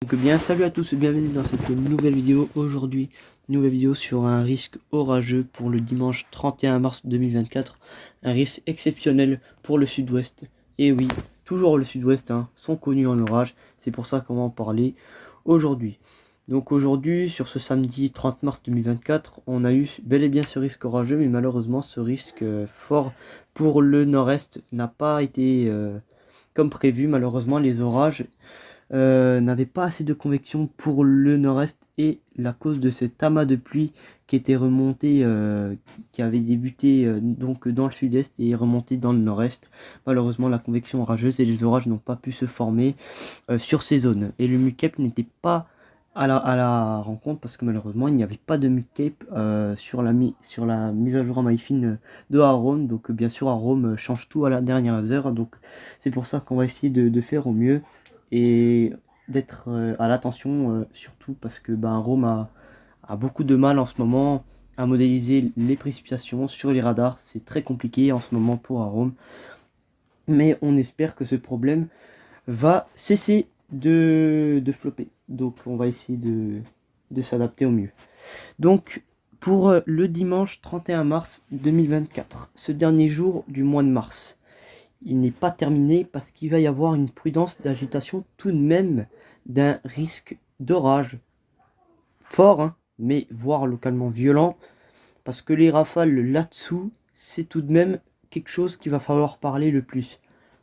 Donc bien salut à tous, bienvenue dans cette nouvelle vidéo. Aujourd'hui, nouvelle vidéo sur un risque orageux pour le dimanche 31 mars 2024. Un risque exceptionnel pour le sud-ouest. Et oui, toujours le sud-ouest sont connus en orage. C'est pour ça qu'on va en parler aujourd'hui. Donc aujourd'hui, sur ce samedi 30 mars 2024, on a eu bel et bien ce risque orageux. Mais malheureusement, ce risque fort pour le nord-est n'a pas été comme prévu. Malheureusement, les orages n'avait pas assez de convection pour le nord-est, et la cause de cet amas de pluie qui était remonté, qui avait débuté donc dans le sud-est et est remonté dans le nord-est. Malheureusement, la convection orageuse et les orages n'ont pas pu se former sur ces zones, et le MUCAPE n'était pas à la rencontre parce que malheureusement il n'y avait pas de MUCAPE sur la mise à jour en MyFin de Arome. Donc bien sûr Arome change tout à la dernière heure, donc c'est pour ça qu'on va essayer de faire au mieux et d'être à l'attention, surtout parce que Rome a beaucoup de mal en ce moment à modéliser les précipitations sur les radars. C'est très compliqué en ce moment pour Rome, mais on espère que ce problème va cesser de flopper. Donc on va essayer de s'adapter au mieux. Donc pour le dimanche 31 mars 2024, ce dernier jour du mois de mars, il n'est pas terminé parce qu'il va y avoir une prudence d'agitation tout de même, d'un risque d'orage fort, mais voire localement violent, parce que les rafales là-dessous, c'est tout de même quelque chose qu'il va falloir parler le plus.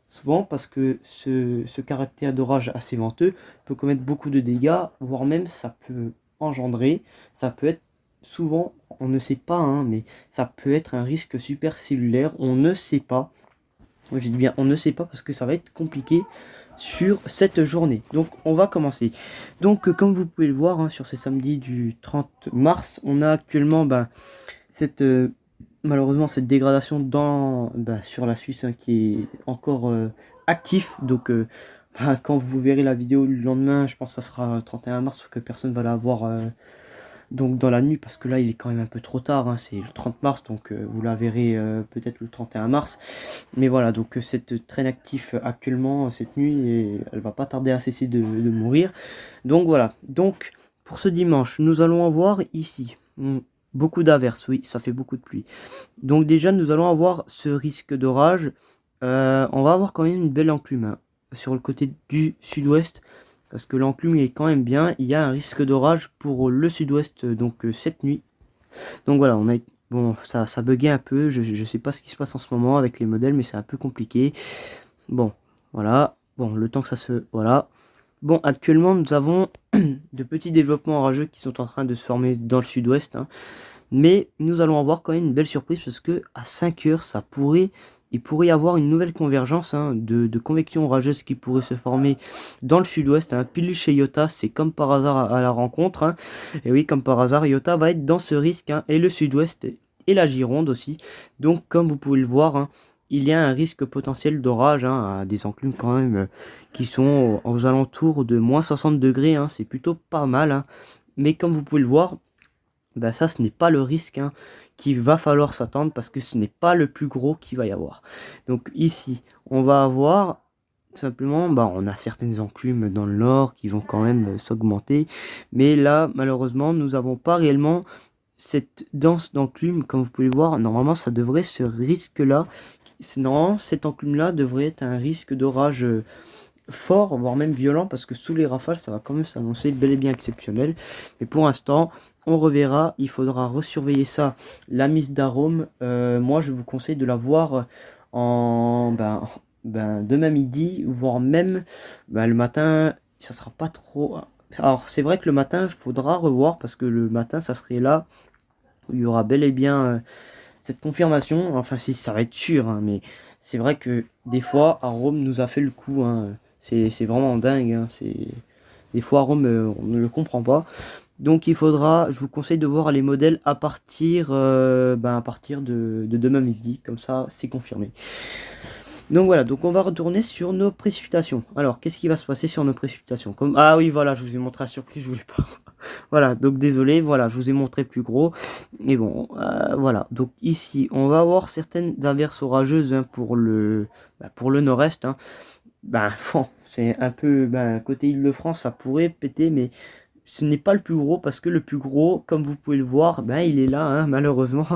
Souvent parce que ce caractère d'orage assez venteux peut commettre beaucoup de dégâts, voire même ça peut engendrer, ça peut être souvent, on ne sait pas, mais ça peut être un risque supercellulaire, on ne sait pas. Je dis bien on ne sait pas parce que ça va être compliqué sur cette journée. Donc on va commencer. Donc comme vous pouvez le voir, sur ce samedi du 30 mars, on a actuellement malheureusement cette dégradation sur la Suisse qui est encore actif. Donc quand vous verrez la vidéo le lendemain, je pense que ça sera 31 mars, parce que personne va la voir donc dans la nuit, parce que là il est quand même un peu trop tard, c'est le 30 mars, donc vous la verrez peut-être le 31 mars. Mais voilà, donc cette traîne actif actuellement cette nuit, et elle va pas tarder à cesser de mourir. Donc voilà, donc pour ce dimanche, nous allons avoir ici beaucoup d'averses, oui, ça fait beaucoup de pluie. Donc déjà, nous allons avoir ce risque d'orage. On va avoir quand même une belle enclume sur le côté du sud-ouest, parce que l'enclume est quand même bien. Il y a un risque d'orage pour le sud-ouest donc cette nuit. Donc voilà, bon, ça buguait un peu. Je sais pas ce qui se passe en ce moment avec les modèles, mais c'est un peu compliqué. Bon, voilà. Bon, le temps que ça se... Voilà. Bon, actuellement, nous avons de petits développements orageux qui sont en train de se former dans le sud-ouest. Mais nous allons avoir quand même une belle surprise, parce que à 5 heures, il pourrait y avoir une nouvelle convergence de convection orageuse qui pourrait se former dans le sud-ouest. Pile chez Iota, c'est comme par hasard à la rencontre. Et oui, comme par hasard, Iota va être dans ce risque, et le sud-ouest et la Gironde aussi. Donc comme vous pouvez le voir, il y a un risque potentiel d'orage, à des enclumes quand même qui sont aux alentours de moins 60 degrés. C'est plutôt pas mal. Mais comme vous pouvez le voir, ça ce n'est pas le risque qu'il va falloir s'attendre, parce que ce n'est pas le plus gros qu'il va y avoir. Donc ici on va avoir simplement, on a certaines enclumes dans le nord qui vont quand même s'augmenter, mais là malheureusement nous n'avons pas réellement cette danse d'enclumes. Comme vous pouvez le voir, normalement ça devrait, ce risque là, non, cette enclume là devrait être un risque d'orage fort, voire même violent, parce que sous les rafales ça va quand même s'annoncer bel et bien exceptionnel. Mais pour l'instant on reverra, il faudra resurveiller ça, la mise d'Arome. Moi je vous conseille de la voir en demain midi, voire même le matin. Ça sera pas trop... Alors c'est vrai que le matin il faudra revoir, parce que le matin ça serait là où il y aura bel et bien cette confirmation. Enfin si, ça va être sûr, mais c'est vrai que des fois Arome nous a fait le coup, c'est vraiment dingue, des fois Arome on ne le comprend pas. Donc il faudra, je vous conseille de voir les modèles à partir de demain midi, comme ça c'est confirmé. Donc voilà, donc on va retourner sur nos précipitations. Alors, qu'est-ce qui va se passer sur nos précipitations? Comme... Ah oui, voilà, je vous ai montré la surprise, je voulais pas. Voilà, donc désolé, voilà, je vous ai montré plus gros. Mais bon, voilà. Donc ici, on va avoir certaines averses orageuses hein, pour le nord-est. Hein. Bon, c'est un peu, côté Île-de-France, ça pourrait péter, mais ce n'est pas le plus gros parce que le plus gros, comme vous pouvez le voir, il est là, hein, malheureusement.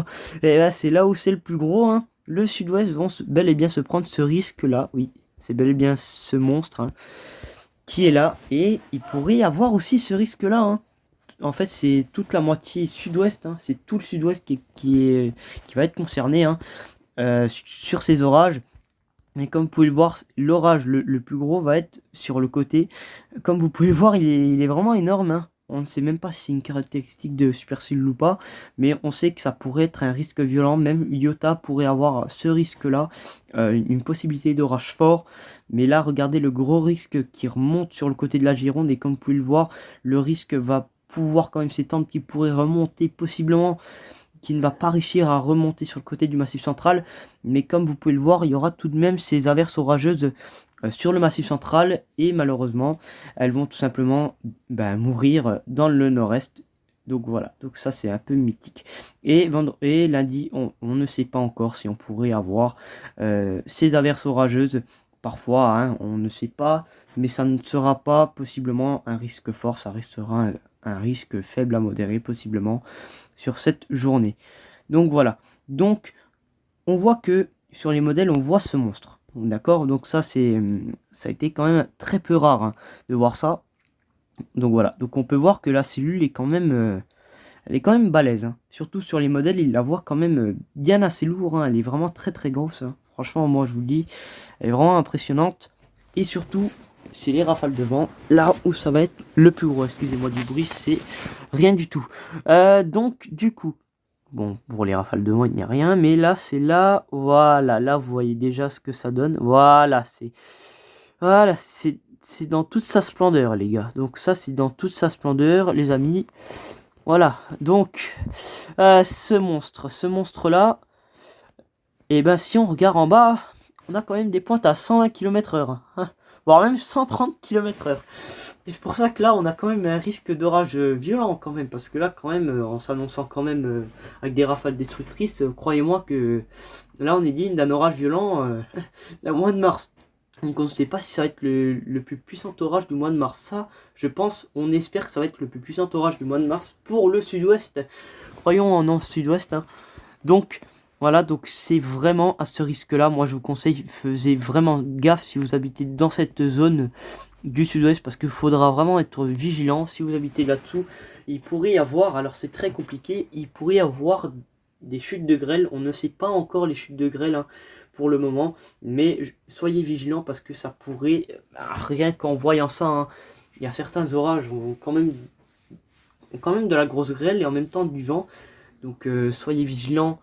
Et là, c'est là où c'est le plus gros. Hein. Le sud-ouest vont bel et bien se prendre ce risque-là. Oui, c'est bel et bien ce monstre hein, qui est là. Et il pourrait y avoir aussi ce risque-là. Hein. En fait, c'est toute la moitié sud-ouest. Hein. C'est tout le sud-ouest qui va être concerné hein, sur ces orages. Mais comme vous pouvez le voir, l'orage le plus gros va être sur le côté. Comme vous pouvez le voir, il est vraiment énorme. Hein. On ne sait même pas si c'est une caractéristique de supercell ou pas. Mais on sait que ça pourrait être un risque violent. Même Iota pourrait avoir ce risque-là. Une possibilité d'orage fort. Mais là, regardez le gros risque qui remonte sur le côté de la Gironde. Et comme vous pouvez le voir, le risque va pouvoir quand même s'étendre. Qui pourrait remonter possiblement qui ne va pas réussir à remonter sur le côté du massif central. Mais comme vous pouvez le voir, il y aura tout de même ces averses orageuses sur le massif central. Et malheureusement, elles vont tout simplement mourir dans le nord-est. Donc voilà, donc ça c'est un peu mythique. Et lundi, on ne sait pas encore si on pourrait avoir ces averses orageuses. Parfois, hein, on ne sait pas, mais ça ne sera pas possiblement un risque fort, ça restera un risque faible à modéré possiblement sur cette journée. Donc voilà. Donc on voit que sur les modèles, on voit ce monstre. D'accord? Donc ça a été quand même très peu rare hein, de voir ça. Donc voilà. Donc on peut voir que la cellule est quand même elle est quand même balèze. Hein. Surtout sur les modèles, il la voit quand même bien assez lourd. Hein. Elle est vraiment très très grosse. Hein. Franchement, moi je vous le dis, elle est vraiment impressionnante. Et surtout, c'est les rafales de vent, là où ça va être le plus gros. Excusez-moi du bruit, c'est rien du tout. Donc, du coup, bon, pour les rafales de vent, il n'y a rien, mais là, c'est là, voilà, là, vous voyez déjà ce que ça donne. Voilà, c'est dans toute sa splendeur, les gars. Donc ça, c'est dans toute sa splendeur, les amis. Voilà, donc, ce monstre-là, et si on regarde en bas, on a quand même des pointes à 120 km/h. Hein, voire même 130 km/h. Et c'est pour ça que là, on a quand même un risque d'orage violent quand même. Parce que là, quand même, en s'annonçant quand même avec des rafales destructrices, croyez-moi que là, on est digne d'un orage violent d'un mois de mars. Donc on ne sait pas si ça va être le plus puissant orage du mois de mars. Ça, je pense, on espère que ça va être le plus puissant orage du mois de mars pour le sud-ouest. Croyons en le sud-ouest. Hein. Donc, voilà, donc c'est vraiment à ce risque-là. Moi, je vous conseille, faisez vraiment gaffe si vous habitez dans cette zone du sud-ouest parce qu'il faudra vraiment être vigilant. Si vous habitez là-dessous, il pourrait y avoir, alors c'est très compliqué, il pourrait y avoir des chutes de grêle. On ne sait pas encore les chutes de grêle hein, pour le moment, mais soyez vigilants parce que ça pourrait, rien qu'en voyant ça, hein, il y a certains orages ont quand même de la grosse grêle et en même temps du vent. Donc soyez vigilants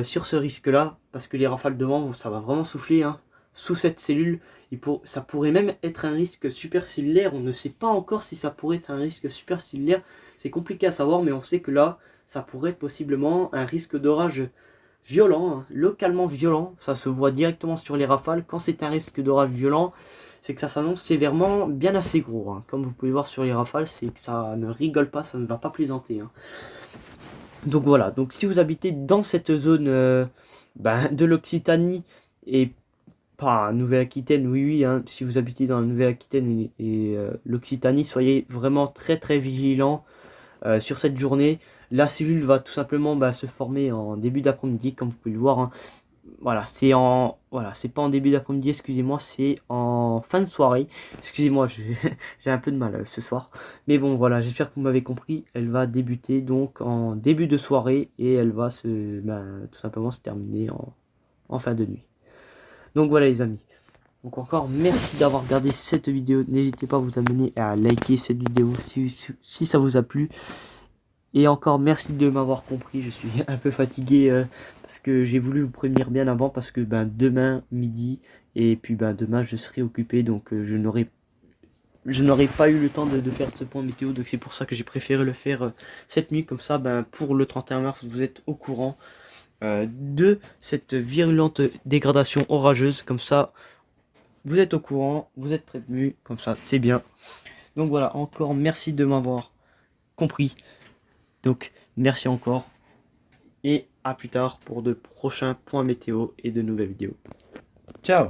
sur ce risque-là parce que les rafales de vent, ça va vraiment souffler hein, sous cette cellule. Ça pourrait même être un risque supercellulaire. On ne sait pas encore si ça pourrait être un risque supercellulaire. C'est compliqué à savoir, mais on sait que là, ça pourrait être possiblement un risque d'orage violent, hein, localement violent. Ça se voit directement sur les rafales. Quand c'est un risque d'orage violent, c'est que ça s'annonce sévèrement bien assez gros. Hein. Comme vous pouvez voir sur les rafales, c'est que ça ne rigole pas, ça ne va pas plaisanter. Hein. Donc voilà, donc si vous habitez dans cette zone de l'Occitanie et pas Nouvelle-Aquitaine, oui, hein, si vous habitez dans la Nouvelle-Aquitaine et l'Occitanie, soyez vraiment très très vigilants sur cette journée. La cellule va tout simplement se former en début d'après-midi, comme vous pouvez le voir. Hein. Voilà, c'est pas en début d'après-midi, excusez-moi, c'est en fin de soirée. Excusez-moi, j'ai un peu de mal ce soir. Mais bon, voilà, j'espère que vous m'avez compris. Elle va débuter donc en début de soirée et elle va tout simplement se terminer en fin de nuit. Donc voilà les amis. Donc encore merci d'avoir regardé cette vidéo. N'hésitez pas à vous abonner et à liker cette vidéo si ça vous a plu. Et encore merci de m'avoir compris, je suis un peu fatigué parce que j'ai voulu vous prévenir bien avant parce que demain midi et puis demain je serai occupé donc je n'aurai pas eu le temps de faire ce point météo donc c'est pour ça que j'ai préféré le faire cette nuit comme ça pour le 31 mars vous êtes au courant de cette virulente dégradation orageuse. Comme ça, vous êtes au courant, vous êtes prévenus, comme ça, c'est bien. Donc voilà, encore merci de m'avoir compris. Donc merci encore. Et à plus tard pour de prochains points météo et de nouvelles vidéos. Ciao!